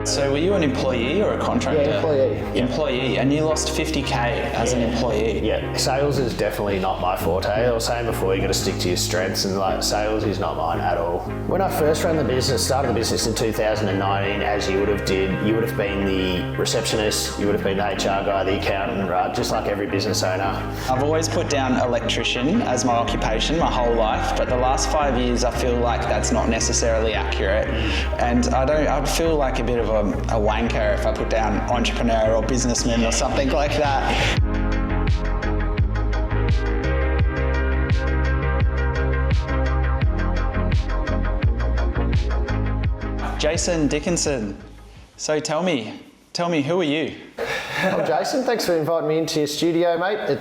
So were you an employee or a contractor? Yeah, employee. Yeah. Employee, and you lost 50K as an employee. Yeah, sales is definitely not my forte. I was saying before, you got to stick to your strengths, and like sales is not mine at all. When I first ran the business, started the business in 2019, as you would have been the receptionist, you would have been the HR guy, the accountant, right? Just like every business owner. I've always put down electrician as my occupation my whole life, but the last 5 years I feel like that's not necessarily accurate, and I feel like a bit of a wanker if I put down entrepreneur or businessman or something like that. Jason Dickinson, so tell me, who are you? I'm Jason. Thanks for inviting me into your studio, mate. I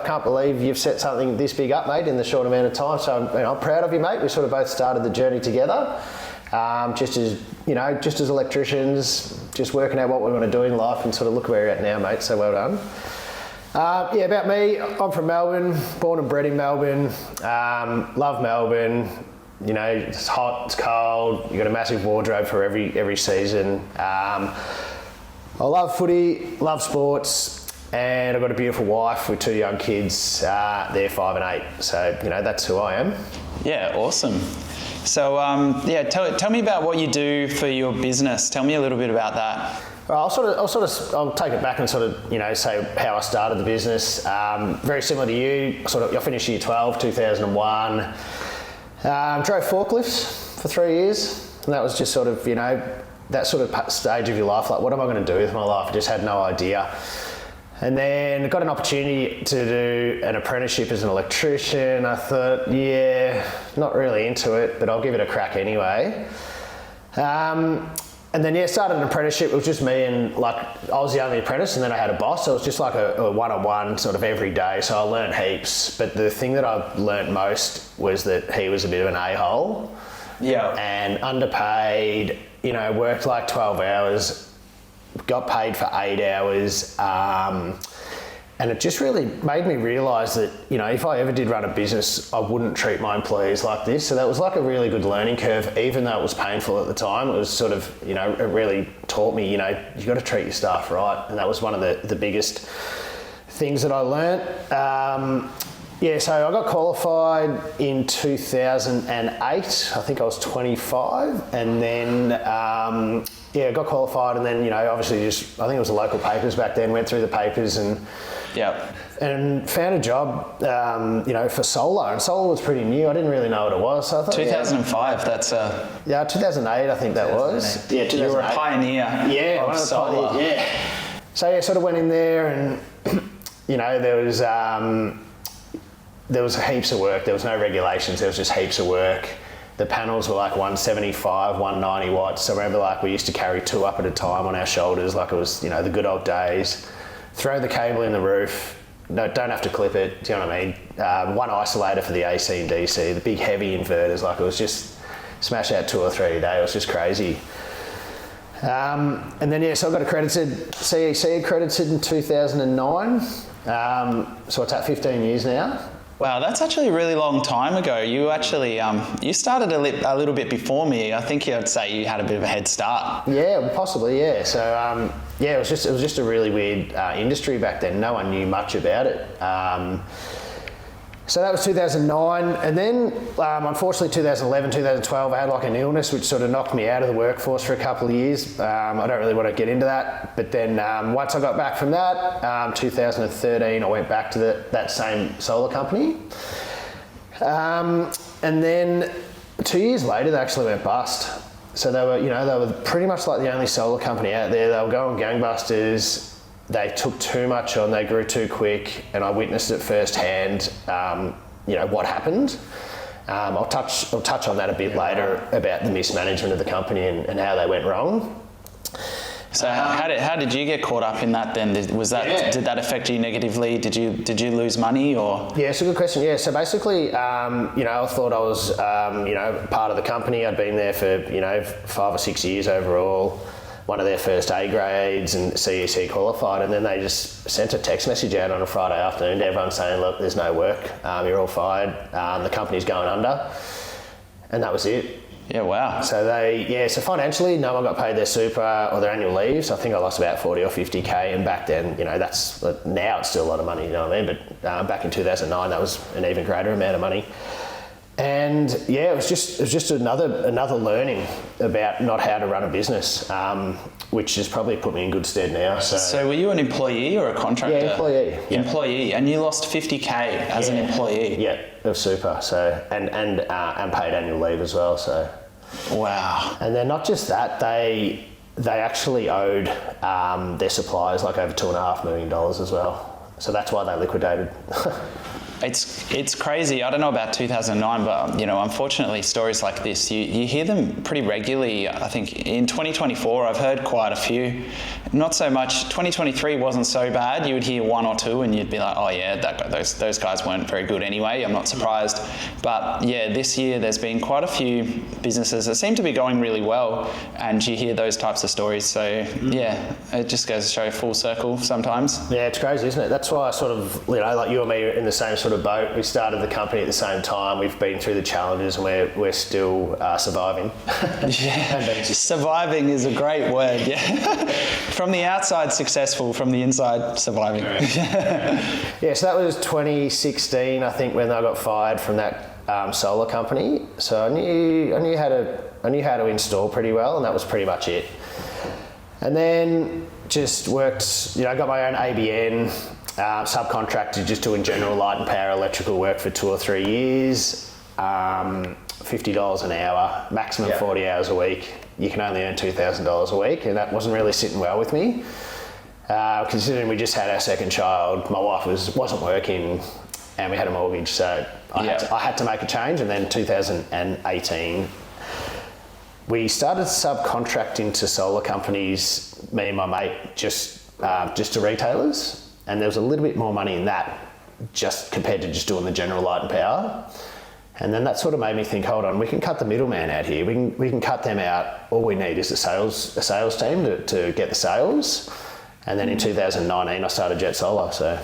can't believe you've set something this big up, mate, in the short amount of time. So I'm proud of you, mate. We sort of both started the journey together. Just as electricians, just working out what we want to do in life, and sort of look where you're at now, mate. So well done. About me, I'm from Melbourne, born and bred in Melbourne. Love Melbourne. You know, it's hot, it's cold. You got a massive wardrobe for every season. I love footy, love sports, and I've got a beautiful wife with 2 young kids. They're 5 and 8. So that's who I am. Yeah, awesome. So tell me about what you do for your business. Tell me a little bit about that. I'll take it back and say how I started the business. Very similar to you. I finished year 12, 2001. Drove forklifts for 3 years, and that was just that sort of stage of your life. Like, what am I going to do with my life? I just had no idea. And then got an opportunity to do an apprenticeship as an electrician. I thought, not really into it, but I'll give it a crack anyway. And then started an apprenticeship. It was just me, and I was the only apprentice, and then I had a boss. So it was just like a one-on-one sort of every day. So I learned heaps. But the thing that I learned most was that he was a bit of an a-hole. Yeah. And underpaid. Worked like 12 hours. Got paid for 8 hours, and it just really made me realise that if I ever did run a business, I wouldn't treat my employees like this. So that was like a really good learning curve, even though it was painful at the time. It was sort of it really taught me you got to treat your staff right, and that was one of the biggest things that I learnt. So I got qualified in 2008. I think I was 25, and then I got qualified, and then obviously I think it was the local papers back then. Went through the papers and found a job for solar, and solar was pretty new. I didn't really know what it was. So I thought 2005. That's 2008. I think that was. Yeah, 2008. You were a pioneer. Yeah, of solar. Yeah. So sort of went in there, and there was heaps of work. There was no regulations. There was just heaps of work. The panels were like 175, 190 watts. So I remember we used to carry 2 up at a time on our shoulders, like it was, the good old days. Throw the cable in the roof. No, don't have to clip it. Do you know what I mean? One isolator for the AC and DC. The big heavy inverters. Like, it was just smash out 2 or 3 a day. It was just crazy. And then so I got accredited, CEC accredited in 2009. So it's at 15 years now. Wow, that's actually a really long time ago. You actually, you started a little bit before me. I think I'd say you had a bit of a head start. Yeah, possibly, yeah. So, it was just a really weird industry back then. No one knew much about it. So that was 2009, and then unfortunately 2011, 2012, I had like an illness which sort of knocked me out of the workforce for a couple of years. I don't really want to get into that, but then once I got back from that, 2013, I went back to that same solar company. And then 2 years later, they actually went bust. So they were pretty much like the only solar company out there. They were going gangbusters. They took too much on, they grew too quick, and I witnessed it firsthand, what happened. I'll touch on that a bit later about the mismanagement of the company and how they went wrong. So how did you get caught up in that then? Did that affect you negatively? Did you lose money or? Yeah, it's a good question. Yeah, so basically, I thought I was, part of the company. I'd been there for, 5 or 6 years overall. One of their first A grades and CEC qualified, and then they just sent a text message out on a Friday afternoon to everyone saying, look, there's no work, you're all fired, the company's going under, and that was it. Yeah, wow. So financially, no one got paid their super or their annual leaves. I think I lost about 40 or 50K, and back then, now it's still a lot of money, you know what I mean? But back in 2009, that was an even greater amount of money. And yeah, it was just another learning about not how to run a business, which has probably put me in good stead now. So were you an employee or a contractor? Yeah, employee. Yeah. Employee, and you lost 50K as an employee. Yeah, of super. So and paid annual leave as well. So wow. And then not just that, they actually owed their suppliers like over $2.5 million as well. So that's why they liquidated. It's crazy. I don't know about 2009, but unfortunately, stories like this you hear them pretty regularly. I think in 2024, I've heard quite a few. Not so much. 2023 wasn't so bad. You would hear one or two, and you'd be like, "Oh yeah, those guys weren't very good anyway." I'm not surprised. But yeah, this year there's been quite a few businesses that seem to be going really well, and you hear those types of stories. So yeah, it just goes to show full circle sometimes. Yeah, it's crazy, isn't it? That's why I sort of, like you and me are in the same sort of boat. We started the company at the same time. We've been through the challenges, and we're still surviving. Yeah, surviving is a great word. Yeah, from the outside successful, from the inside surviving. Yeah, so that was 2016, I think, when I got fired from that solar company. So I knew how to install pretty well, and that was pretty much it. And then just worked, got my own ABN. Subcontracted, just doing general light and power electrical work for 2 or 3 years, $50 an hour, maximum 40 hours a week. You can only earn $2,000 a week, and that wasn't really sitting well with me. Considering we just had our second child, my wife wasn't working, and we had a mortgage, so I had to make a change. And then 2018, we started subcontracting to solar companies, me and my mate, just to retailers. And there was a little bit more money in that, just compared to just doing the general light and power. And then that sort of made me think, hold on, we can cut the middleman out here. We can cut them out. All we need is a sales team to get the sales. And then in 2019, I started Jet Solar. So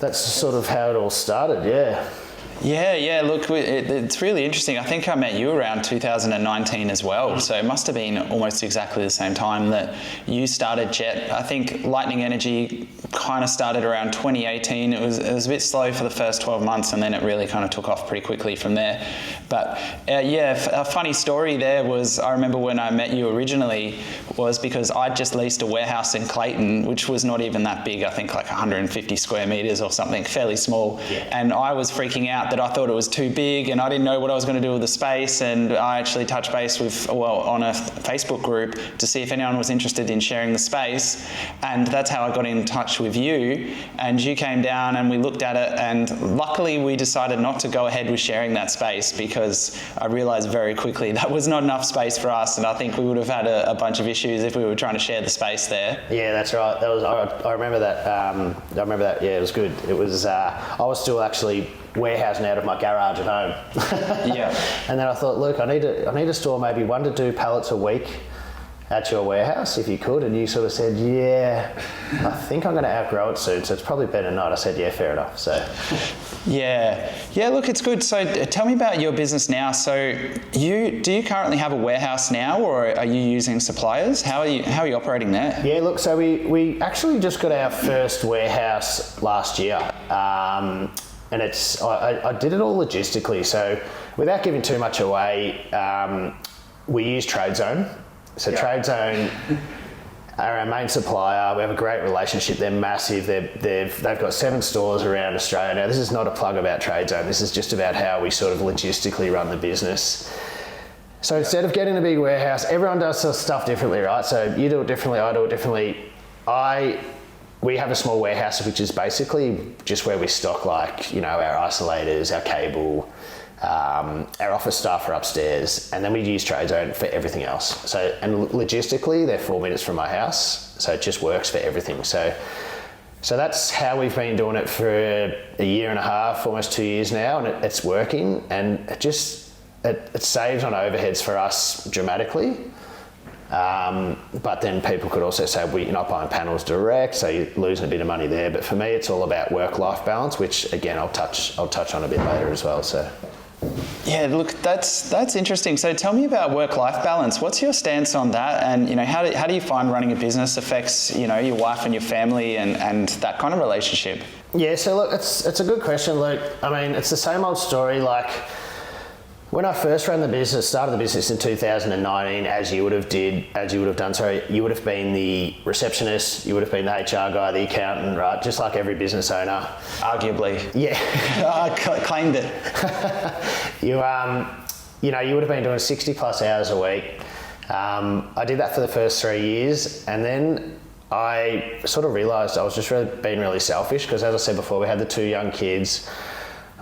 that's sort of how it all started. Yeah. Yeah. Look, it's really interesting. I think I met you around 2019 as well. So it must have been almost exactly the same time that you started Jet. I think Lightning Energy kind of started around 2018. It was a bit slow for the first 12 months, and then it really kind of took off pretty quickly from there. But a funny story there was, I remember when I met you originally was because I'd just leased a warehouse in Clayton, which was not even that big. I think like 150 square meters or something, fairly small. Yeah. And I was freaking out that I thought it was too big, and I didn't know what I was going to do with the space. And I actually touched base on a Facebook group to see if anyone was interested in sharing the space. And that's how I got in touch with you. And you came down and we looked at it, and luckily we decided not to go ahead with sharing that space because I realized very quickly that was not enough space for us, and I think we would have had a bunch of issues if we were trying to share the space there. Yeah, that's right. I remember that. Yeah, it was good. It was. I was still actually warehousing out of my garage at home. Yeah. And then I thought, look, I need to store maybe 1 to 2 pallets a week at your warehouse if you could. And you sort of said, yeah, I think I'm going to outgrow it soon, so it's probably better not. I said, yeah, fair enough. So yeah, look, it's good. So tell me about your business now. So do you currently have a warehouse now, or are you using suppliers? How are you operating there? Yeah, look, so we actually just got our first warehouse last year. And I did it all logistically. So without giving too much away, we use TradeZone. So TradeZone are our main supplier. We have a great relationship. They're massive. They've got 7 stores around Australia. Now, this is not a plug about TradeZone. This is just about how we sort of logistically run the business. So instead of getting a big warehouse, everyone does stuff differently, right? So you do it differently, I do it differently. We have a small warehouse, which is basically just where we stock, like, our isolators, our cable, our office staff are upstairs, and then we use TradeZone for everything else. So, and logistically, they're 4 minutes from my house, so it just works for everything. So that's how we've been doing it for a year and a half, almost 2 years now, and it's working, and it saves on overheads for us dramatically. But then people could also say, well, you're not buying panels direct, so you're losing a bit of money there. But for me, it's all about work-life balance, which again, I'll touch on a bit later as well. So. Yeah, look, that's interesting. So tell me about work-life balance. What's your stance on that? And, you know, how do you find running a business affects, you know, your wife and your family and that kind of relationship? Yeah, so look, it's a good question, Luke. I mean, it's the same old story. Like, when I first started the business in 2019, as you would have done, you would have been the receptionist, you would have been the HR guy, the accountant, right? Just like every business owner. Arguably. Yeah. I claimed it. You would have been doing 60 plus hours a week. I did that for the first 3 years, and then I sort of realised I was just being really selfish, because as I said before, we had the 2 young kids.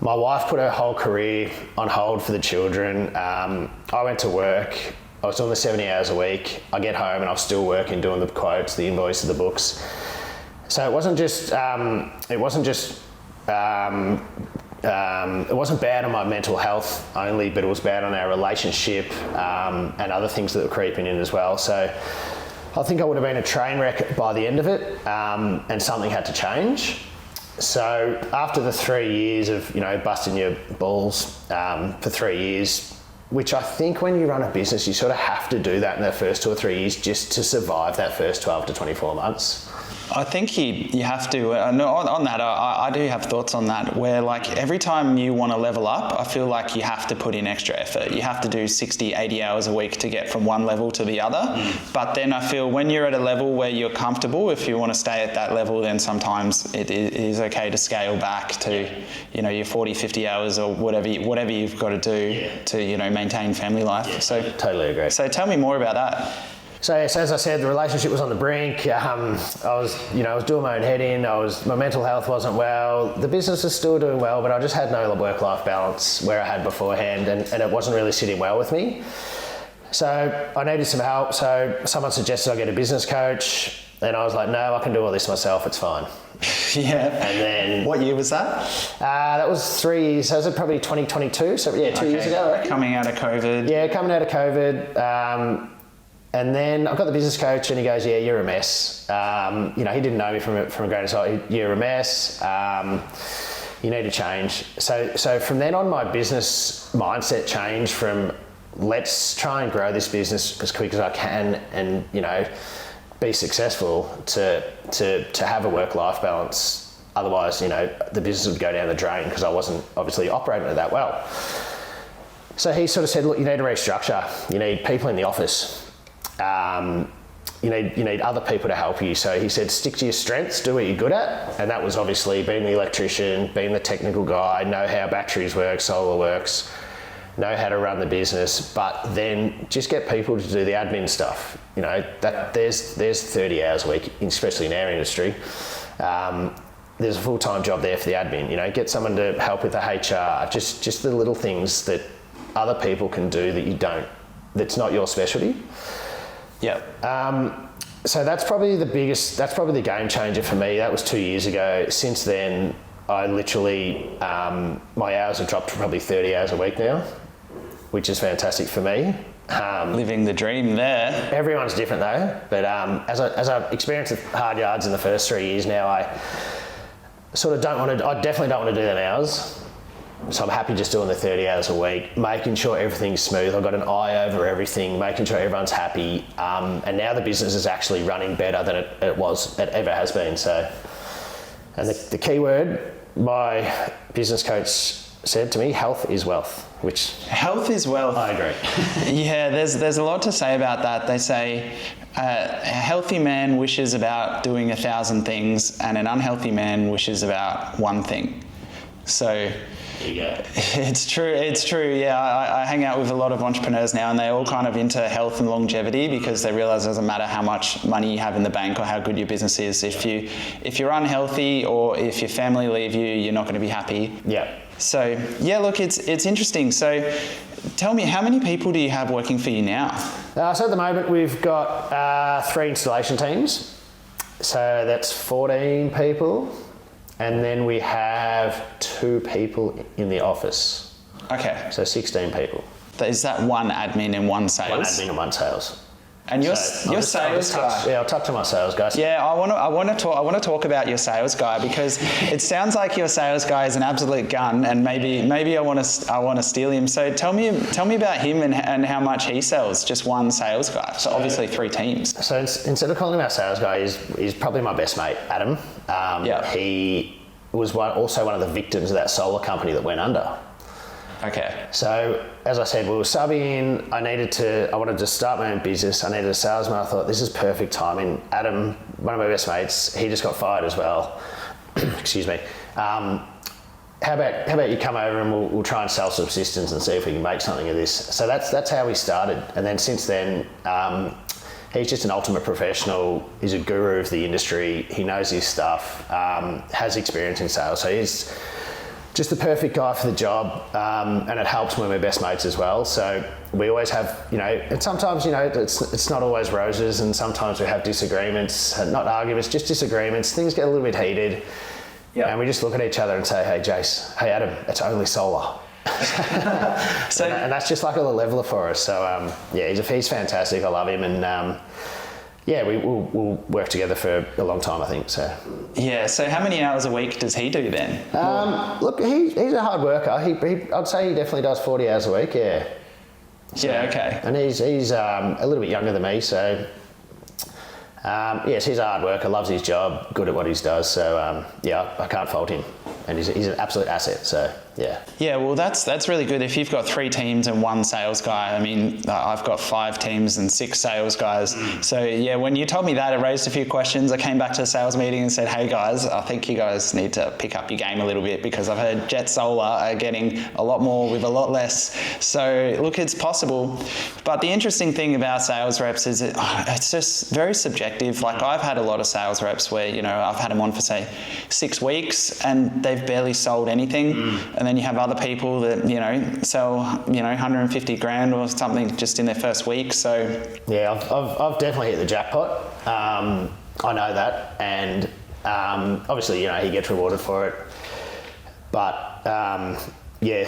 My wife put her whole career on hold for the children. I went to work. I was doing the 70 hours a week. I get home and I was still working, doing the quotes, the invoices, the books. So it wasn't bad on my mental health only, but it was bad on our relationship and other things that were creeping in as well. So I think I would have been a train wreck by the end of it, and something had to change. So after the 3 years of, you know, busting your balls for 3 years, which I think when you run a business, you sort of have to do that in the first 2 or 3 years just to survive that first 12 to 24 months. I think you have to, on that, I do have thoughts on that, where like every time you want to level up, I feel like you have to put in extra effort. You have to do 60, 80 hours a week to get from one level to the other. But then I feel when you're at a level where you're comfortable, if you want to stay at that level, then sometimes it is okay to scale back to, you know, your 40, 50 hours or whatever you've got to do to, you know, maintain family life. Yeah, so totally agree. So tell me more about that. So as I said, the relationship was on the brink. I was doing my own head in. My mental health wasn't well. The business is still doing well, but I just had no work-life balance where I had beforehand, and it wasn't really sitting well with me. So I needed some help. So someone suggested I get a business coach, and I was like, no, I can do all this myself. It's fine. Yeah. And then what year was that? That was 3 years. So was it probably 2022? So yeah, 2 years ago, I reckon. Coming out of COVID. Yeah, coming out of COVID. And then I got the business coach, and he goes, yeah, you're a mess. You know, he didn't know me from a grain of salt. You're a mess. You need to change. So from then on, my business mindset changed from let's try and grow this business as quick as I can and, you know, be successful to have a work-life balance. Otherwise, you know, the business would go down the drain because I wasn't obviously operating it that well. So he sort of said, look, you need to restructure. You need people in the office. You need other people to help you. So he said, stick to your strengths, do what you're good at. And that was obviously being the electrician, being the technical guy, know how batteries work, solar works, know how to run the business, but then just get people to do the admin stuff. You know, that there's 30 hours a week, especially in our industry. There's a full-time job there for the admin. You know, get someone to help with the HR, just the little things that other people can do that you don't, that's not your specialty. Yeah. So that's probably the game changer for me. That was 2 years ago. Since then, I literally, my hours have dropped to probably 30 hours a week now, which is fantastic for me. Living the dream there. Everyone's different though, but as I've experienced the hard yards in the first 3 years now, I definitely don't want to do them hours. So I'm happy just doing the 30 hours a week, making sure everything's smooth. I've got an eye over everything, making sure everyone's happy. And now the business is actually running better than it ever has been. So, and the key word my business coach said to me, health is wealth, which... Health is wealth. I agree. Yeah, there's a lot to say about that. They say a healthy man wishes about doing 1,000 things and an unhealthy man wishes about one thing. So... Yeah. It's true. Yeah, I hang out with a lot of entrepreneurs now, and they're all kind of into health and longevity because they realize it doesn't matter how much money you have in the bank or how good your business is. If you're unhealthy or if your family leave you, you're not going to be happy. Yeah. So yeah, look, it's interesting. So tell me, how many people do you have working for you now? So at the moment we've got 3 installation teams. So that's 14 people. And then we have 2 people in the office. Okay. So 16 people. Is that one admin and one sales? One admin and one sales. And your So sales guy. I'll touch on my sales guys. Yeah, I want to talk about your sales guy, because it sounds like your sales guy is an absolute gun, and maybe I want to steal him. So tell me about him and how much he sells. Just one sales guy. So obviously 3 teams. So instead of calling him our sales guy, he's probably my best mate, Adam. He was also one of the victims of that solar company that went under. Okay. So, as I said, we were subbing. I wanted to start my own business. I needed a salesman. I thought, this is perfect timing. Adam, one of my best mates, he just got fired as well. Excuse me. How about you come over and we'll try and sell subsistence and see if we can make something of this. So that's how we started. And then since then, he's just an ultimate professional. He's a guru of the industry. He knows his stuff, has experience in sales. So he's just the perfect guy for the job, and it helps when we're best mates as well. So we always have, and sometimes, it's not always roses, and sometimes we have disagreements, not arguments, just disagreements. Things get a little bit heated, and we just look at each other and say, hey, Jace, hey, Adam, it's only solar. and that's just like a little leveler for us. So, he's fantastic. I love him, and we'll work together for a long time, I think. So. Yeah. So how many hours a week does he do then? Look, he's a hard worker. I'd say he definitely does 40 hours a week. Yeah. Yeah. Okay. And he's a little bit younger than me, so yes, he's a hard worker. Loves his job. Good at what he does. So I can't fault him. And he's an absolute asset. So. Yeah. Yeah, well, that's really good. If you've got 3 teams and 1 sales guy, I mean, I've got 5 teams and 6 sales guys. So yeah, when you told me that, it raised a few questions. I came back to the sales meeting and said, hey guys, I think you guys need to pick up your game a little bit, because I've heard Jet Solar are getting a lot more with a lot less. So look, it's possible. But the interesting thing about sales reps is it's just very subjective. Like, I've had a lot of sales reps where, I've had them on for say 6 weeks and they've barely sold anything. And then you have other people that, sell, 150 grand or something just in their first week. So yeah, I've definitely hit the jackpot. I know that, and obviously, he gets rewarded for it. But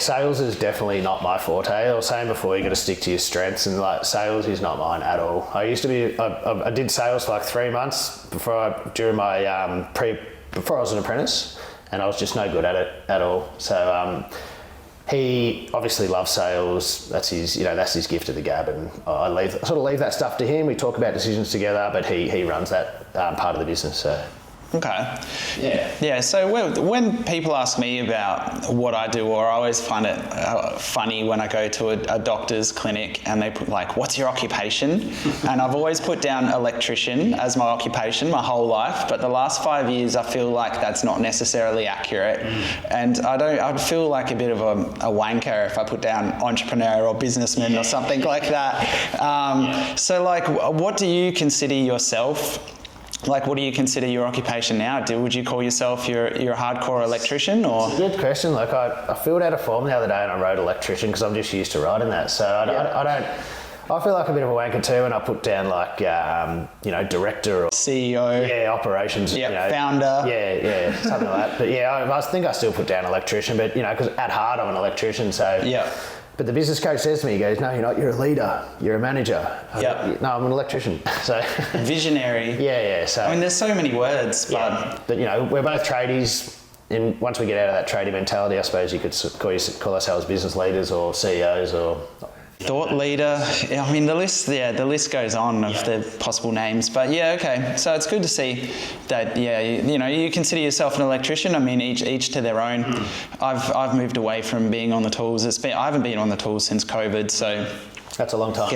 sales is definitely not my forte. I was saying before, you got to stick to your strengths, and like, sales is not mine at all. I used to be, I did sales for like 3 months before I was an apprentice. And I was just no good at it at all. So he obviously loves sales. That's his gift of the gab, and I leave that stuff to him. We talk about decisions together, but he runs that part of the business. So. Okay. Yeah. So when people ask me about what I do, or I always find it funny when I go to a doctor's clinic and they put like, what's your occupation? And I've always put down electrician as my occupation my whole life, but the last 5 years I feel like that's not necessarily accurate. And I'd feel like a bit of a wanker if I put down entrepreneur or businessman or something like that. So like, what do you consider yourself? Like, what do you consider your occupation now? Would you call yourself you're a hardcore electrician, or? It's a good question. Like, I filled out a form the other day and I wrote electrician because I'm just used to writing that. So I feel like a bit of a wanker too, and I put down like, director or CEO. Yeah, operations. Yeah, founder. Yeah, something like that. But yeah, I think I still put down electrician, but because at heart I'm an electrician. So yeah. But the business coach says to me, he goes, no, you're not, you're a leader, you're a manager. Yep. No, I'm an electrician. So visionary. Yeah. So I mean, there's so many words, but... Yeah. But, we're both tradies, and once we get out of that tradie mentality, I suppose you could call ourselves business leaders or CEOs or... Thought leader. I mean, the list goes on of the possible names. But yeah, okay. So it's good to see that. Yeah, you consider yourself an electrician. I mean, each to their own. I've moved away from being on the tools. I haven't been on the tools since COVID. So that's a long time.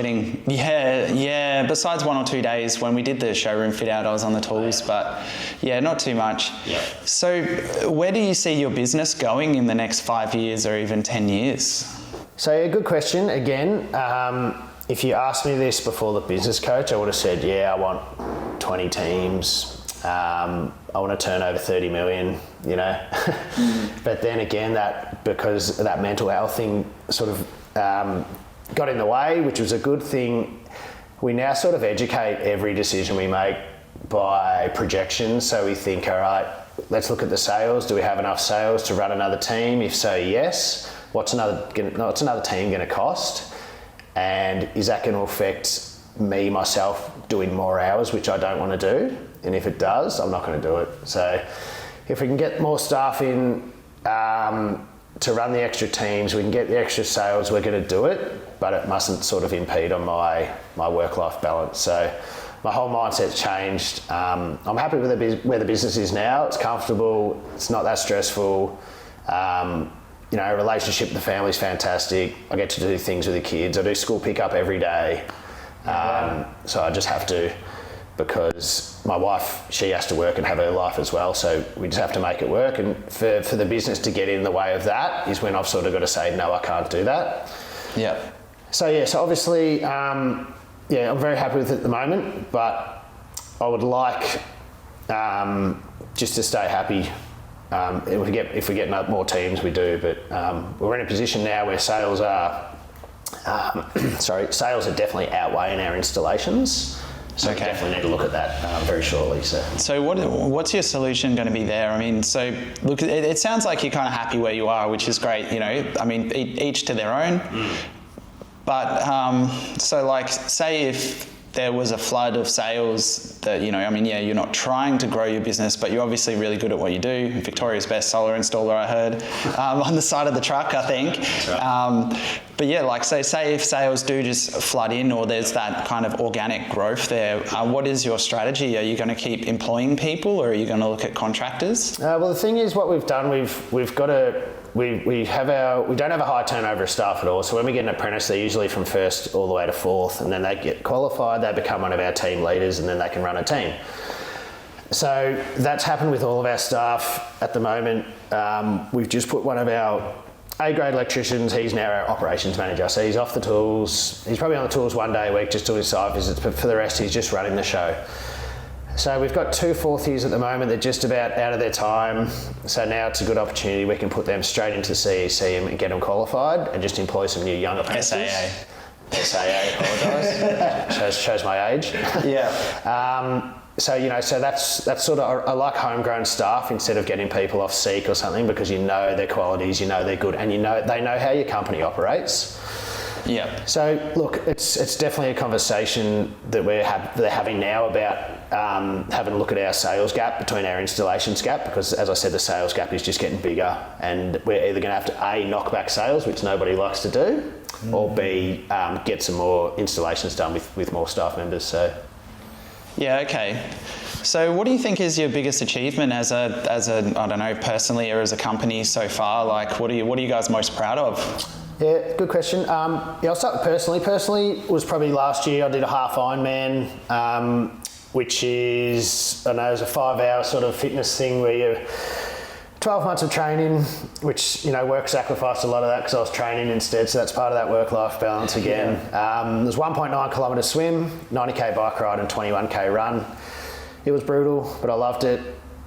Besides 1 or 2 days when we did the showroom fit out, I was on the tools. But yeah, not too much. Yeah. So where do you see your business going in the next 5 years or even 10 years? So a good question. Again, if you asked me this before the business coach, I would have said, I want 20 teams. I want to turn over 30 million, But then again, because that mental health thing sort of got in the way, which was a good thing. We now sort of educate every decision we make by projections. So we think, all right, let's look at the sales. Do we have enough sales to run another team? If so, what's another team going to cost, and is that going to affect myself doing more hours, which I don't want to do. And if it does, I'm not going to do it. So if we can get more staff in to run the extra teams, we can get the extra sales, we're going to do it, but it mustn't sort of impede on my work-life balance. So my whole mindset's changed. I'm happy with where the business is now. It's comfortable. It's not that stressful. Relationship with the family's fantastic. I get to do things with the kids. I do school pickup every day. So I just have to, because my wife, she has to work and have her life as well. So we just have to make it work. And for the business to get in the way of that is when I've sort of got to say, no, I can't do that. Yeah. So obviously, I'm very happy with it at the moment, but I would like just to stay happy. If we get more teams, we do, but we're in a position now where sales are definitely outweighing our installations. So we definitely need to look at that very shortly. So what's your solution going to be there? I mean, so look, it sounds like you're kind of happy where you are, which is great. I mean, each to their own. But so like, say if there was a flood of sales that, you're not trying to grow your business, but you're obviously really good at what you do. Victoria's best solar installer, I heard, on the side of the truck, I think. Right. But yeah, like say if sales do just flood in, or there's that kind of organic growth there, what is your strategy? Are you going to keep employing people, or are you going to look at contractors? Well, the thing is, what we've done, we've got to. We don't have a high turnover of staff at all. So when we get an apprentice, they're usually from first all the way to fourth, and then they get qualified, they become one of our team leaders, and then they can run a team. So that's happened with all of our staff at the moment. We've just put one of our A-grade electricians, he's now our operations manager. So he's off the tools. He's probably on the tools one day a week just doing site visits, but for the rest, he's just running the show. So we've got 2 fourth years at the moment. They're just about out of their time. So now it's a good opportunity. We can put them straight into CEC and get them qualified, and just employ some new young apprentices. SAA, apologise. shows my age. Yeah. So that's sort of, I like homegrown staff instead of getting people off Seek or something, because you know their qualities, you know they're good, and they know how your company operates. Yeah. So look, it's definitely a conversation that they're having now about having a look at our sales gap between our installations gap, because as I said, the sales gap is just getting bigger, and we're either going to have to A, knock back sales, which nobody likes to do, or B, get some more installations done with more staff members. So. Yeah. Okay. So what do you think is your biggest achievement as a I don't know, personally or as a company so far? Like, what are you guys most proud of? Yeah, good question. I'll start with personally. Personally, was probably last year I did a half Ironman, which is, I know, it's a 5-hour sort of fitness thing where you're 12 months of training, which, work sacrificed a lot of that because I was training instead. So that's part of that work-life balance again. There's 1.9 kilometre swim, 90k bike ride and 21k run. It was brutal, but I loved it.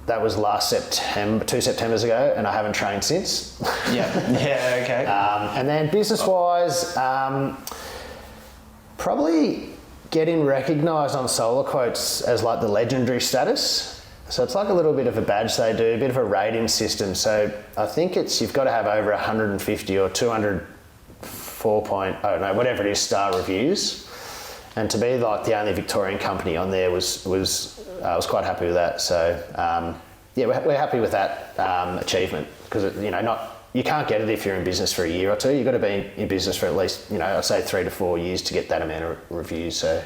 That was last September, 2 Septembers ago, and I haven't trained since. Yeah. Okay. And then business-wise, probably getting recognised on Solar Quotes as like the legendary status. So it's like a little bit of a badge they do, a bit of a rating system. So I think you've got to have over 150 or 200 whatever it is, star reviews. And to be like the only Victorian company on there was I was quite happy with that. So we're happy with that achievement, because you can't get it if you're in business for a year or two. You've got to be in business for at least I'd say 3 to 4 years to get that amount of reviews. So.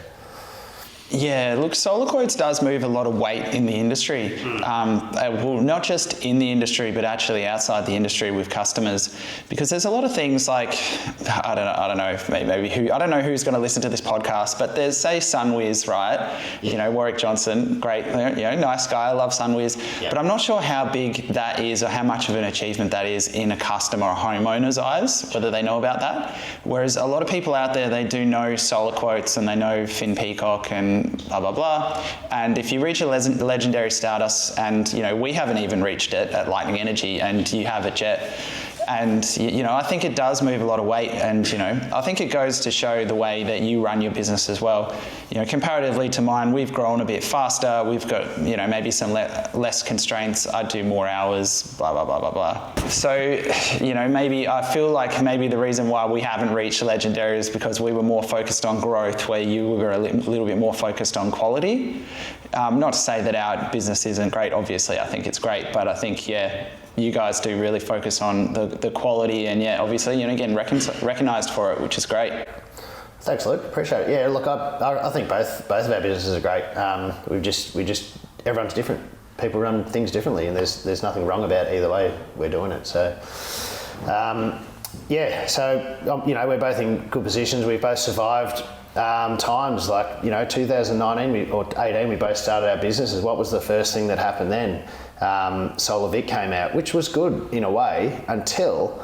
Yeah, look, Solar Quotes does move a lot of weight in the industry. Well, not just in the industry, but actually outside the industry with customers, because there's a lot of things like, I don't know if maybe I don't know who's going to listen to this podcast, but there's, say, Sunwiz, right? Yeah. Warwick Johnson, great, nice guy, I love Sunwiz, but I'm not sure how big that is or how much of an achievement that is in a customer or homeowner's eyes, whether they know about that. Whereas a lot of people out there, they do know Solar Quotes and they know Finn Peacock and blah, blah, blah. And if you reach a legendary status, and, we haven't even reached it at Lightning Energy, and you have at Jet, And, you know, I think it does move a lot of weight, and, you know, I think it goes to show the way that you run your business as well. You know, comparatively to mine, we've grown a bit faster. We've got, you know, maybe some less constraints. I do more hours, blah, blah, blah, blah, blah. So, you know, maybe I feel like maybe the reason why we haven't reached legendary is because we were more focused on growth, where you were a little bit more focused on quality. Not to say that our business isn't great, obviously, I think it's great, but I think, yeah, you guys do really focus on the quality, and yeah, obviously, you know, again, recognised for it, which is great. Thanks, Luke. Appreciate it. Yeah, look, I think both of our businesses are great. We just everyone's different. People run things differently, and there's nothing wrong about either way we're doing it. So, yeah. So, you know, we're both in good positions. We've both survived times like, you know, 2019 or 18. We both started our businesses. What was the first thing that happened then? Solar Vic came out, which was good in a way until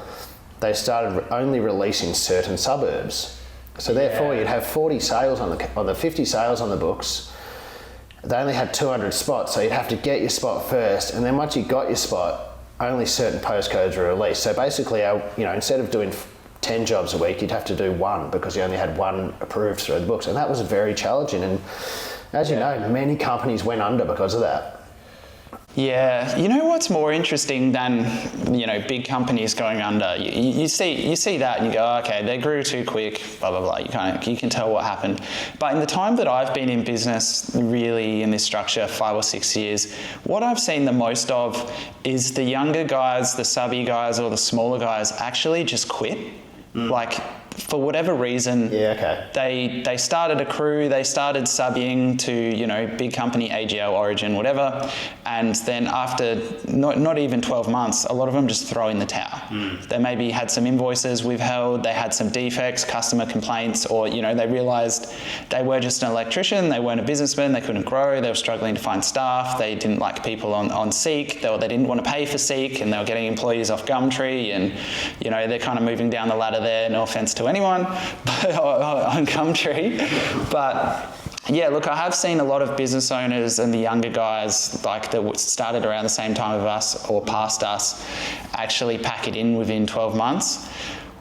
they started only releasing certain suburbs. So therefore, you'd have 40 sales on the 50 sales on the books. They only had 200 spots, so you'd have to get your spot first, and then once you got your spot, only certain postcodes were released. So basically, you know, instead of doing 10 jobs a week, you'd have to do one because you only had one approved through the books, and that was very challenging. And as you know, many companies went under because of that. Yeah, you know what's more interesting than, you know, big companies going under? You see that and you go, oh, okay, they grew too quick, blah blah blah. You can tell what happened. But in the time that I've been in business, really in this structure, 5 or 6 years, what I've seen the most of is the younger guys, the subby guys, or the smaller guys actually just quit. Like, for whatever reason, they started a crew, they started subbing to, you know, big company, AGL, Origin, whatever, and then after not even 12 months, a lot of them just throw in the towel. They maybe had some invoices withheld, they had some defects, customer complaints, or, you know, they realised they were just an electrician, they weren't a businessman, they couldn't grow, they were struggling to find staff, they didn't like people on Seek, they didn't want to pay for Seek, and they were getting employees off Gumtree, and, you know, they're kind of moving down the ladder there, no offence to anyone on Gumtree. But yeah, look, I have seen a lot of business owners and the younger guys, like that started around the same time of us or past us, actually pack it in within 12 months.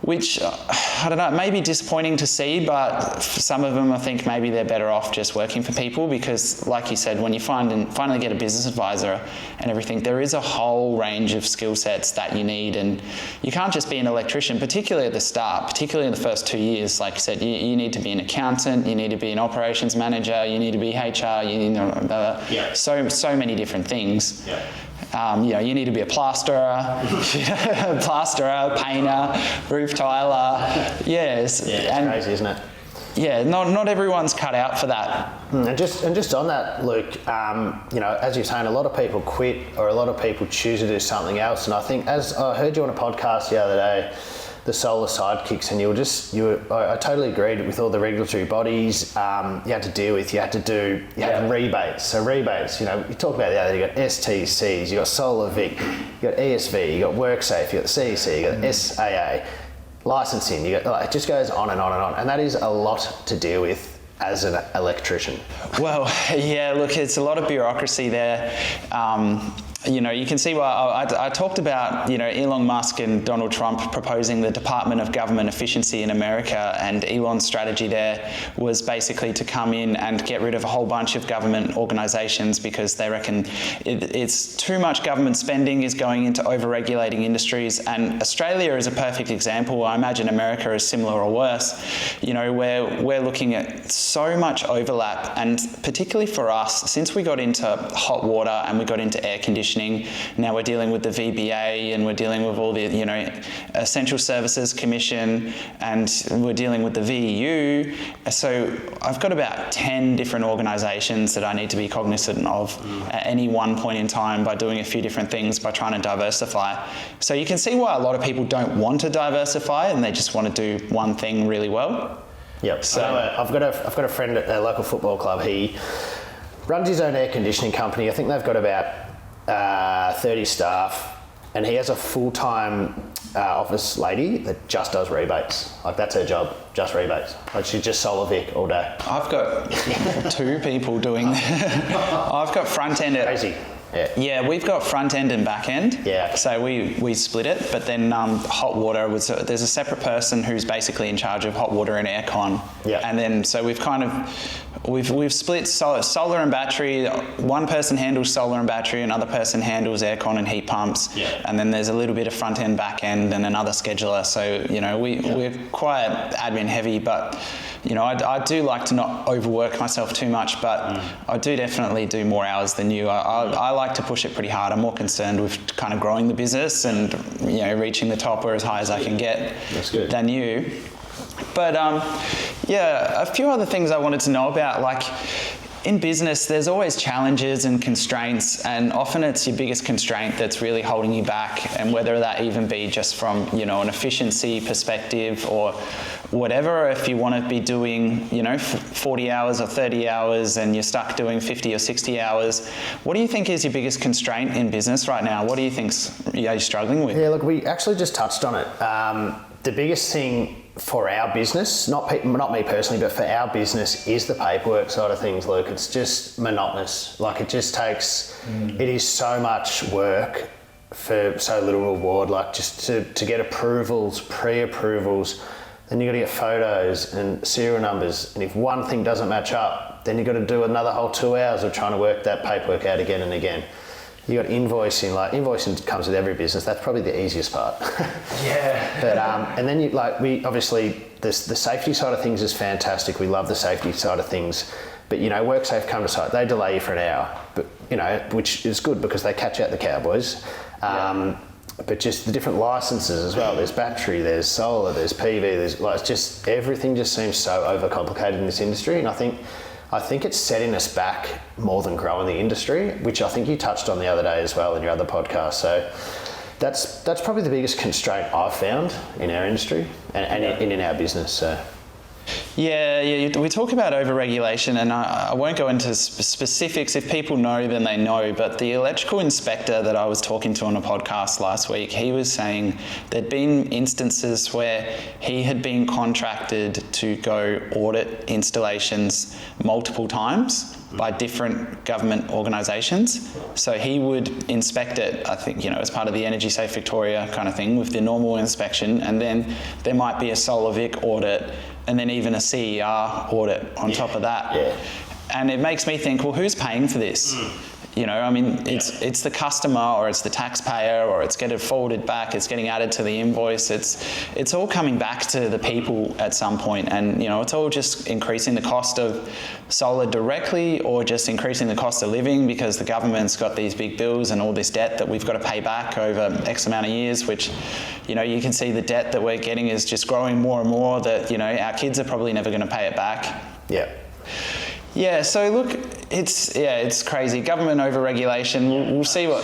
Which, I don't know, may be disappointing to see, but for some of them, I think maybe they're better off just working for people because, like you said, when you finally get a business advisor and everything, there is a whole range of skill sets that you need, and you can't just be an electrician, particularly at the start, particularly in the first 2 years. Like you said, you need to be an accountant, you need to be an operations manager, you need to be HR, you know, so many different things. Yeah. You know, you need to be a plasterer, painter, roof tiler. Yes. Yeah, it's crazy, isn't it? Yeah, not everyone's cut out for that. And just on that, Luke, you know, as you're saying, a lot of people quit or a lot of people choose to do something else. And I think, as I heard you on a podcast the other day, the solar sidekicks, and I totally agreed with all the regulatory bodies you had to deal with. You had rebates. So rebates, you know, you talk about the other, you got STCs, you got Solar Vic, you got ESV, you got WorkSafe, you got the CEC, you got the SAA, licensing, you got, it just goes on and on and on. And that is a lot to deal with as an electrician. Well, yeah, look, it's a lot of bureaucracy there. You know, you can see why I talked about, you know, Elon Musk and Donald Trump proposing the Department of Government Efficiency in America, and Elon's strategy there was basically to come in and get rid of a whole bunch of government organisations because they reckon it's too much government spending is going into over-regulating industries, and Australia is a perfect example. I imagine America is similar or worse, you know, where we're looking at so much overlap, and particularly for us, since we got into hot water and we got into air conditioning, now we're dealing with the VBA and we're dealing with all the, you know, Essential Services Commission, and we're dealing with the VEU. So I've got about 10 different organisations that I need to be cognizant of at any one point in time by doing a few different things, by trying to diversify. So you can see why a lot of people don't want to diversify and they just want to do one thing really well. Yep. So I've got a friend at a local football club. He runs his own air conditioning company. I think they've got about 30 staff, and he has a full-time office lady that just does rebates. Like, that's her job, just rebates. Like, she's just Solar Vic all day. I've got 2 people doing that. I've got front end. Crazy. Yeah, we've got front end and back end. Yeah. So we split it, but then hot water there's a separate person who's basically in charge of hot water and aircon. Yeah. And then so we've split solar and battery. One person handles solar and battery, another person handles aircon and heat pumps. Yeah. And then there's a little bit of front end, back end, and another scheduler. So we're quite admin heavy, but I do like to not overwork myself too much, but I do definitely do more hours than you. I like to push it pretty hard. I'm more concerned with kind of growing the business and reaching the top or as high as I can get than you. But a few other things I wanted to know about, like in business, there's always challenges and constraints, and often it's your biggest constraint that's really holding you back, and whether that even be just from an efficiency perspective or whatever. If you want to be doing 40 hours or 30 hours and you're stuck doing 50 or 60 hours, what do you think is your biggest constraint in business right now? What do you think you're struggling with? Yeah, look, we actually just touched on it. The biggest thing for our business, not me personally, but for our business, is the paperwork side of things, Luke. It's just monotonous. Like, it just takes, it is so much work for so little reward. Like, just to get approvals, pre-approvals, then you've got to get photos and serial numbers. And if one thing doesn't match up, then you've got to do another whole 2 hours of trying to work that paperwork out again and again. You got invoicing. Like, invoicing comes with every business. That's probably the easiest part. Yeah. But and then we obviously the safety side of things is fantastic. We love the safety side of things. But WorkSafe come to site. They delay you for an hour, but which is good because they catch out the cowboys. But just the different licenses as well. There's battery, there's solar, there's PV. It's just everything just seems so overcomplicated in this industry, and I think it's setting us back more than growing the industry, which I think you touched on the other day as well in your other podcast. So that's probably the biggest constraint I've found in our industry and in our business. So. Yeah, we talk about over-regulation, and I won't go into specifics. If people know, then they know, but the electrical inspector that I was talking to on a podcast last week, he was saying there'd been instances where he had been contracted to go audit installations multiple times by different government organisations. So he would inspect it, I think, as part of the Energy Safe Victoria kind of thing with the normal inspection, and then there might be a Solar Vic audit, and then even a CER audit on top of that. Yeah. And it makes me think, well, who's paying for this? It's the customer, or it's the taxpayer, or it's getting forwarded back, it's getting added to the invoice. It's all coming back to the people at some point, and it's all just increasing the cost of solar directly, or just increasing the cost of living because the government's got these big bills and all this debt that we've got to pay back over X amount of years, which you can see the debt that we're getting is just growing more and more, that our kids are probably never going to pay it back. Yeah. Yeah, so look, it's crazy. Government over-regulation. We'll see what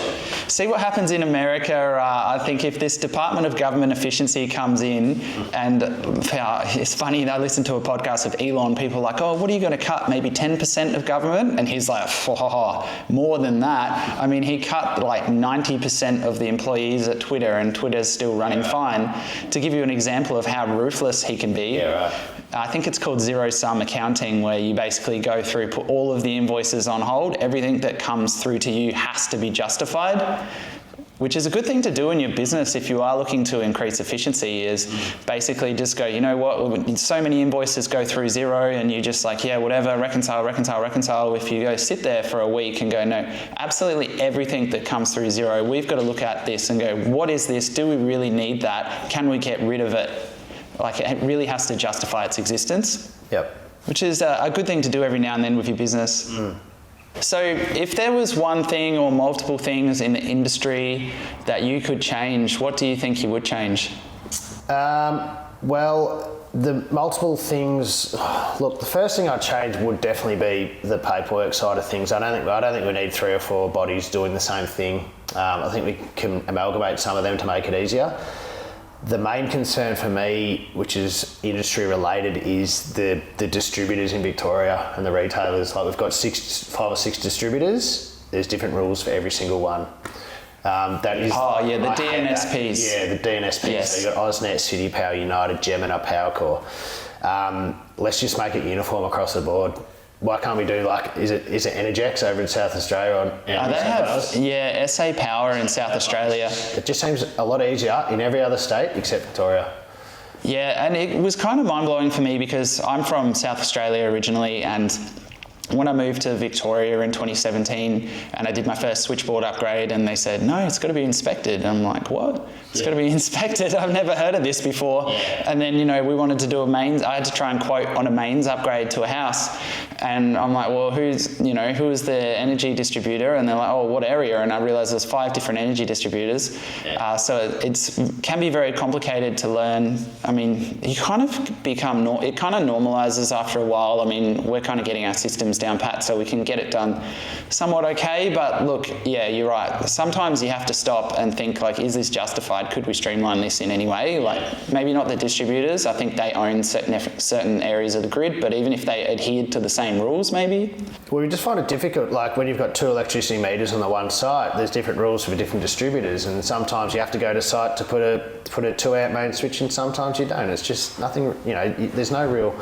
happens in America. I think if this Department of Government Efficiency comes in, and it's funny, I listened to a podcast of Elon, people are like, oh, what are you going to cut? Maybe 10% of government? And he's like, more than that. I mean, he cut like 90% of the employees at Twitter, and Twitter's still running fine. To give you an example of how ruthless he can be, I think it's called zero-sum accounting, where you basically go through, put all of the invoices on hold. Everything that comes through to you has to be justified, which is a good thing to do in your business if you are looking to increase efficiency, is basically just go, what, so many invoices go through zero, and you just like, whatever, reconcile. If you go sit there for a week and go, no, absolutely everything that comes through zero, we've got to look at this and go, what is this? Do we really need that? Can we get rid of it? Like, it really has to justify its existence. Yep. Which is a good thing to do every now and then with your business. So if there was one thing or multiple things in the industry that you could change, what do you think you would change? Well, the multiple things, look, the first thing I'd change would definitely be the paperwork side of things. I don't think we need 3 or 4 bodies doing the same thing. I think we can amalgamate some of them to make it easier. The main concern for me, which is industry related, is the distributors in Victoria and the retailers. Like, we've got 5 or 6 distributors. There's different rules for every single one. That is. Oh yeah, the DNSPs. Yeah, the DNSPs. Yes. So you've got AusNet, City Power, United, Gemini, Powercore. Let's just make it uniform across the board. why can't we do like, is it Energex over in South Australia? Or they have, SA Power in South Australia. It just seems a lot easier in every other state except Victoria. Yeah, and it was kind of mind-blowing for me because I'm from South Australia originally, and when I moved to Victoria in 2017 and I did my first switchboard upgrade, and they said, no, it's got to be inspected. And I'm like, what? It's got to be inspected? I've never heard of this before. And then, we wanted to do a mains. I had to try and quote on a mains upgrade to a house. And I'm like, well, who is the energy distributor? And they're like, oh, what area? And I realized there's 5 different energy distributors. So it can be very complicated to learn. I mean, you kind of it kind of normalizes after a while. I mean, we're kind of getting our systems down pat so we can get it done somewhat okay. But look, yeah, you're right. Sometimes you have to stop and think, like, is this justified? Could we streamline this in any way? Like, maybe not the distributors. I think they own certain areas of the grid, but even if they adhered to the same rules, maybe. Well, we just find it difficult, like when you've got 2 electricity meters on the one site, there's different rules for different distributors, and sometimes you have to go to site to put a 2 amp main switch in, sometimes you don't. It's just nothing, there's no real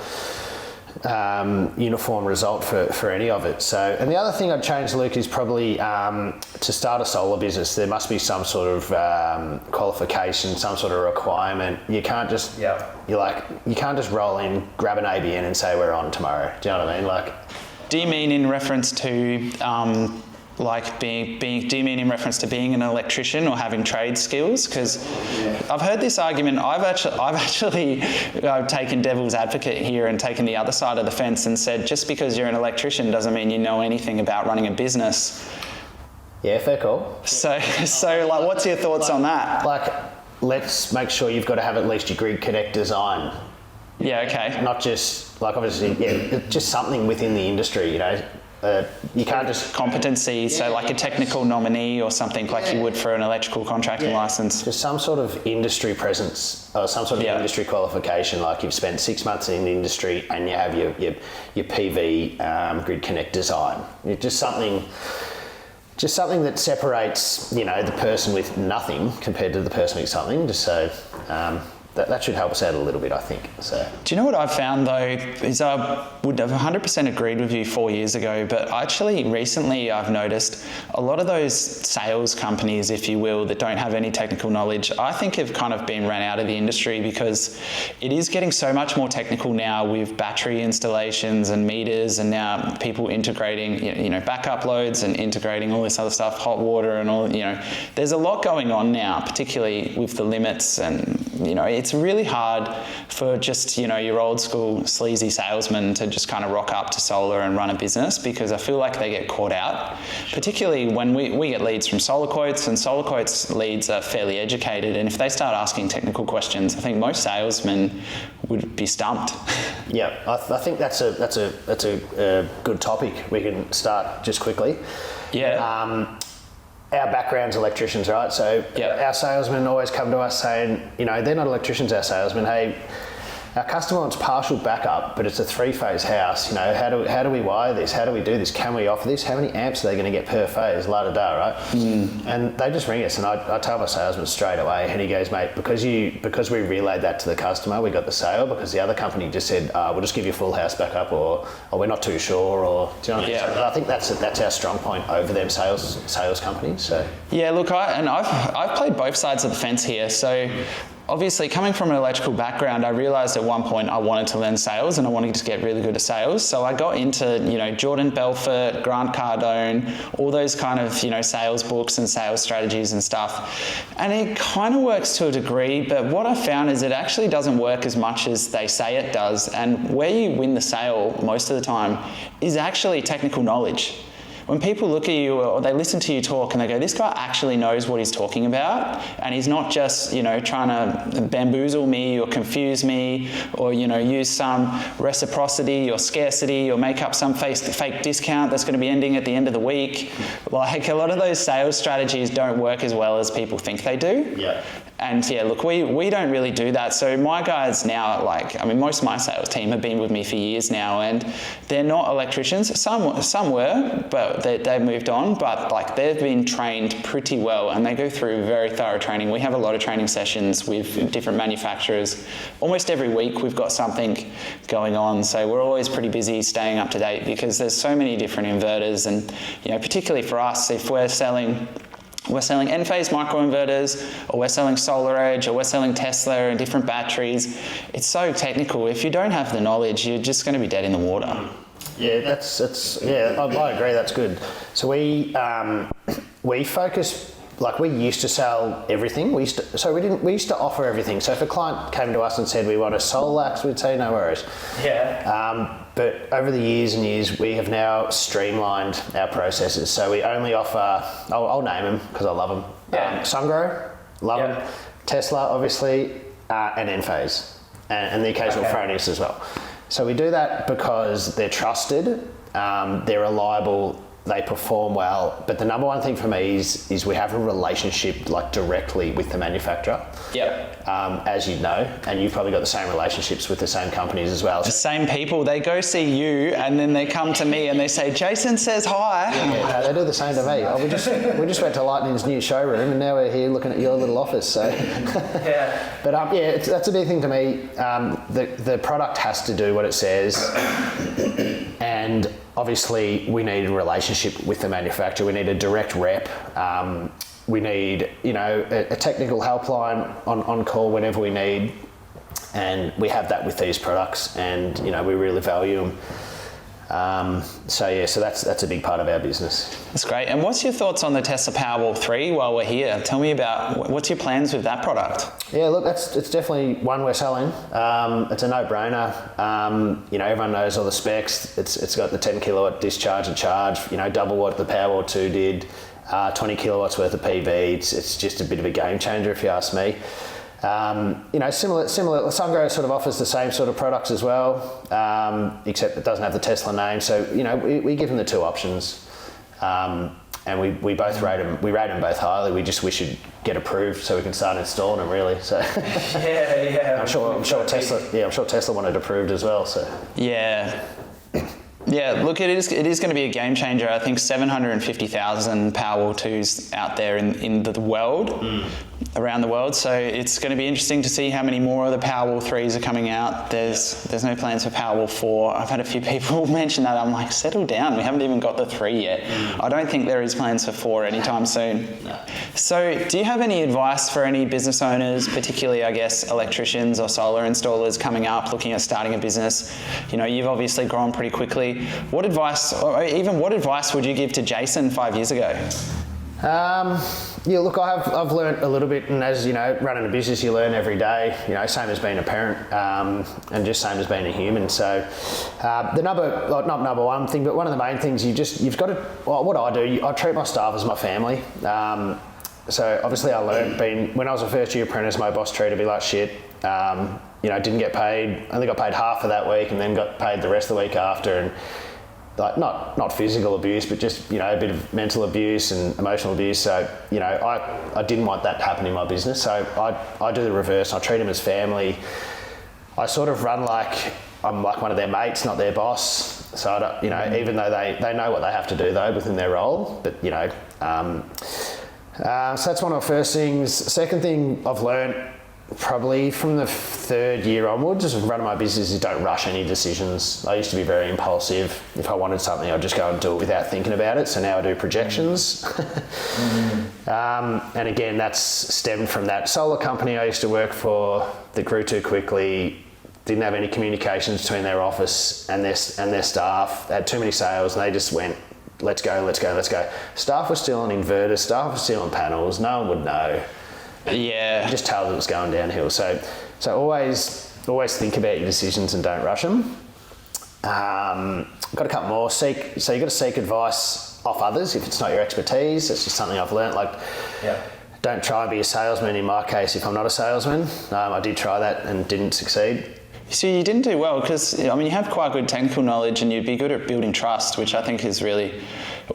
uniform result for any of it. So, and the other thing I'd change, Luke, is probably to start a solar business, there must be some sort of qualification, some sort of requirement. You can't just you can't just roll in, grab an ABN and say we're on tomorrow. Do you know what I mean? Like, do you mean in reference to do you mean in reference to being an electrician or having trade skills? Because I've heard this argument. I've actually taken devil's advocate here and taken the other side of the fence and said, just because you're an electrician doesn't mean you know anything about running a business. Yeah, fair call. So like, what's your thoughts on that? Like, let's make sure you've got to have at least your grid connect design. Yeah, okay. Not just, like, obviously, just something within the industry, you can't just... Competency, so like a technical nominee or something like you would for an electrical contracting license. Just some sort of industry presence or some sort of industry qualification, like you've spent 6 months in the industry and you have your PV grid connect design. Just something that separates, the person with nothing compared to the person with something, just so... That should help us out a little bit, I think. So, do you know what I've found though, is I would have 100% agreed with you 4 years ago, but actually recently I've noticed a lot of those sales companies, if you will, that don't have any technical knowledge, I think have kind of been run out of the industry because it is getting so much more technical now with battery installations and meters, and now people integrating, backup loads and integrating all this other stuff, hot water and all, there's a lot going on now, particularly with the limits, and, it's really hard for just, your old school sleazy salesman to just kind of rock up to solar and run a business, because I feel like they get caught out, particularly when we get leads from Solar Quotes, and Solar Quotes leads are fairly educated, and if they start asking technical questions, I think most salesmen would be stumped. Yeah, I think that's a good topic. We can start just quickly. Yeah. Our background's electricians, right? So our salesmen always come to us saying, they're not electricians, our salesmen. Hey, our customer wants partial backup, but it's a 3-phase house. How do we wire this? How do we do this? Can we offer this? How many amps are they going to get per phase? La da da, right? And they just ring us, and I tell my salesman straight away, and he goes, mate, because we relayed that to the customer, we got the sale, because the other company just said, we'll just give you full house backup, or we're not too sure, or do you know what I mean? Yeah. So I think that's our strong point over them sales companies. So yeah, look, I've played both sides of the fence here. So obviously, coming from an electrical background, I realised at one point I wanted to learn sales, and I wanted to get really good at sales. So I got into, Jordan Belfort, Grant Cardone, all those kind of, sales books and sales strategies and stuff. And it kind of works to a degree, but what I found is it actually doesn't work as much as they say it does. And where you win the sale most of the time is actually technical knowledge. When people look at you or they listen to you talk and they go, this guy actually knows what he's talking about, and he's not just, trying to bamboozle me or confuse me or, use some reciprocity or scarcity or make up some fake discount that's going to be ending at the end of the week. Like, a lot of those sales strategies don't work as well as people think they do. Yeah. And yeah, look, we don't really do that. So my guys now, most of my sales team have been with me for years now, and they're not electricians. Some were, but they've moved on. But like they've been trained pretty well, and they go through very thorough training. We have a lot of training sessions with different manufacturers. Almost every week we've got something going on. So we're always pretty busy staying up to date because there's so many different inverters, and particularly for us, if we're selling Enphase microinverters, or we're selling SolarEdge, or we're selling Tesla and different batteries. It's so technical. If you don't have the knowledge, you're just going to be dead in the water. Yeah, I agree. That's good. So we focus. Like we used to sell everything. We used to offer everything. So if a client came to us and said we want a Solax, we'd say no worries. Yeah. But over the years and years, we have now streamlined our processes. So we only offer, I'll name them because I love them. Yeah. Sungrow, love them. Tesla, obviously, and Enphase, and the occasional Fronius as well. So we do that because they're trusted, they're reliable, they perform well, but the number one thing for me is we have a relationship like directly with the manufacturer. Yep. As you know, and you've probably got the same relationships with the same companies as well. The same people, they go see you and then they come to me and they say, Jason says hi. Yeah, they do the same to me. We just went to Lightning's new showroom and now we're here looking at your little office. So, yeah. But that's a big thing to me. The product has to do what it says, and obviously we need a relationship with the manufacturer. We need a direct rep. We need, a technical helpline on call whenever we need, and we have that with these products, and we really value them. So that's a big part of our business. That's great. And what's your thoughts on the Tesla Powerwall 3 while we're here? Tell me about what's your plans with that product? Yeah, look, it's definitely one we're selling. It's a no-brainer. Everyone knows all the specs. It's got the 10 kilowatt discharge and charge. Double what the Powerwall 2 did. 20 kilowatts worth of PV. It's just a bit of a game changer if you ask me. Similar. Sungrow sort of offers the same sort of products as well, except it doesn't have the Tesla name. So we give them the two options, and we both rate them. We rate them both highly. We just wish you'd get approved so we can start installing them. Really. So yeah. I'm sure Tesla. Yeah, I'm sure Tesla wanted approved as well. So yeah. Yeah, look, it is going to be a game changer. I think 750,000 Powerwall 2s out there in the world, around the world. So it's going to be interesting to see how many more of the Powerwall 3s are coming out. There's no plans for Powerwall 4. I've had a few people mention that. I'm like, settle down. We haven't even got the 3 yet. I don't think there is plans for 4 anytime soon. No. So do you have any advice for any business owners, particularly, I guess, electricians or solar installers coming up, looking at starting a business? You've obviously grown pretty quickly. What advice would you give to Jason 5 years ago? Look, I've learned a little bit, and as running a business, you learn every day. Same as being a parent, and just same as being a human. So, not number one thing, but one of the main things you've got to. Well, what I do, I treat my staff as my family. So obviously, I learned when I was a first year apprentice, my boss treated me like shit. Didn't get paid. Only got paid half for that week, and then got paid the rest of the week after. And like not physical abuse, but just a bit of mental abuse and emotional abuse. So I didn't want that to happen in my business. So I do the reverse. I treat them as family. I sort of run like I'm like one of their mates, not their boss. So I don't, even though they know what they have to do though within their role, but so that's one of the first things. Second thing I've learned, probably from the third year onwards, just running my business, is don't rush any decisions. I used to be very impulsive. If I wanted something, I'd just go and do it without thinking about it. So now I do projections. And again, that's stemmed from that solar company I used to work for that grew too quickly, didn't have any communications between their office and their staff, had too many sales, and they just went, let's go. Staff was still on inverters, staff was still on panels, no one would know. Yeah. Just tell them it's going downhill. So always think about your decisions and don't rush them. Got a couple more. So you've got to seek advice off others if it's not your expertise. It's just something I've learnt. Don't try and be a salesman. In my case, if I'm not a salesman, I did try that and didn't succeed. So you didn't do well because, I mean, you have quite good technical knowledge and you'd be good at building trust, which I think is really,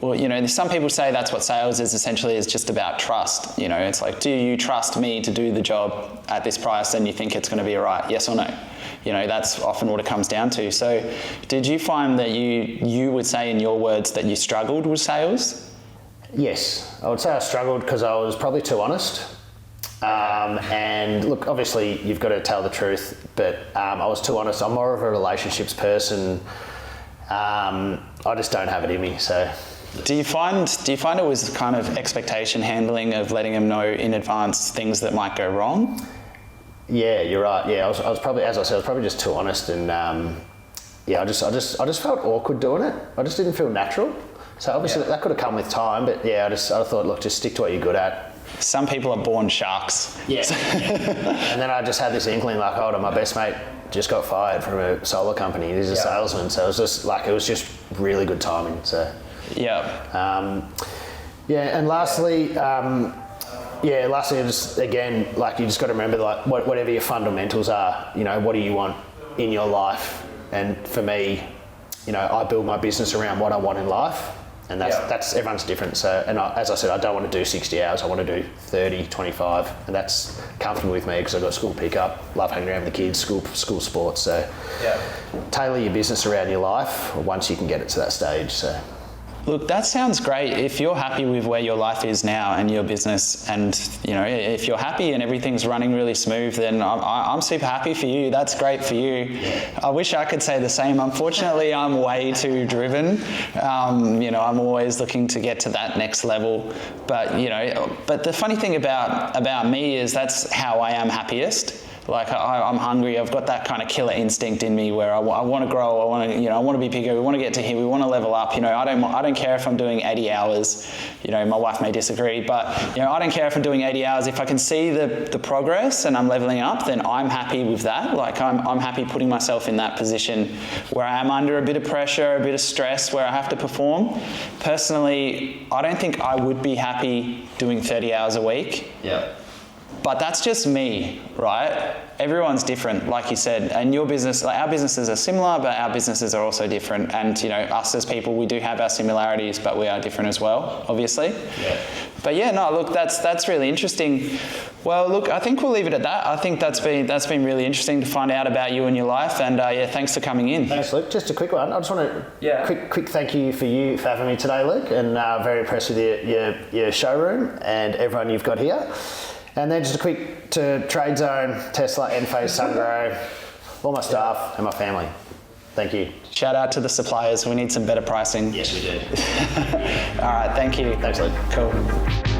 well, you know, some people say that's what sales is essentially, is just about trust. You know, it's like, do you trust me to do the job at this price and you think it's going to be all right? Yes or no? You know, that's often what it comes down to. So did you find that you would say in your words that you struggled with sales? Yes, I would say I struggled because I was probably too honest. And look, obviously you've got to tell the truth, but I was too honest. I'm more of a relationships person. I just don't have it in me, so. Do you find it was kind of expectation handling of letting them know in advance things that might go wrong? Yeah, you're right. Yeah, I was probably, as I said, I was probably just too honest, and yeah, I just felt awkward doing it. I just didn't feel natural. So obviously that could have come with time, but yeah, I thought, look, just stick to what you're good at. Some people are born sharks. Yeah. And then I just had this inkling, like, hold on, my best mate just got fired from a solar company. He's a salesman, so it was just really good timing. So. Yeah. Yeah, and lastly, just again, like, you just got to remember, like, whatever your fundamentals are, you know, what do you want in your life? And for me, you know, I build my business around what I want in life, and that's everyone's different. So, and as I said, I don't want to do 60 hours. I want to do 30, 25, and that's comfortable with me because I've got school pickup, love hanging around with the kids, school sports. So, tailor your business around your life once you can get it to that stage. So. Look, that sounds great. If you're happy with where your life is now and your business, and you know, if you're happy and everything's running really smooth, then I'm super happy for you. That's great for you. I wish I could say the same. Unfortunately, I'm way too driven. You know, I'm always looking to get to that next level. But you know, but the funny thing about me is that's how I am happiest. Like I'm hungry. I've got that kind of killer instinct in me where I want to grow. I want to be bigger. We want to get to here. We want to level up. You know, I don't care if I'm doing 80 hours. You know, my wife may disagree, but you know, I don't care if I'm doing 80 hours. If I can see the progress and I'm leveling up, then I'm happy with that. Like I'm happy putting myself in that position where I am under a bit of pressure, a bit of stress, where I have to perform. Personally, I don't think I would be happy doing 30 hours a week. Yeah. But that's just me, right? Everyone's different, like you said, and your business, like our businesses are similar, but our businesses are also different. And you know, us as people, we do have our similarities, but we are different as well, obviously. Yeah. But yeah, no, look, that's really interesting. Well, look, I think we'll leave it at that. I think that's been really interesting to find out about you and your life. And yeah, thanks for coming in. Thanks, Luke. Just a quick one. I just want to quick thank you for having me today, Luke, and very impressed with your showroom and everyone you've got here. And then just a quick to Trade Zone, Tesla, Enphase, Sungrow, all my staff and my family. Thank you. Shout out to the suppliers. We need some better pricing. Yes, we do. All right, thank you. Thanks, Luke. Cool.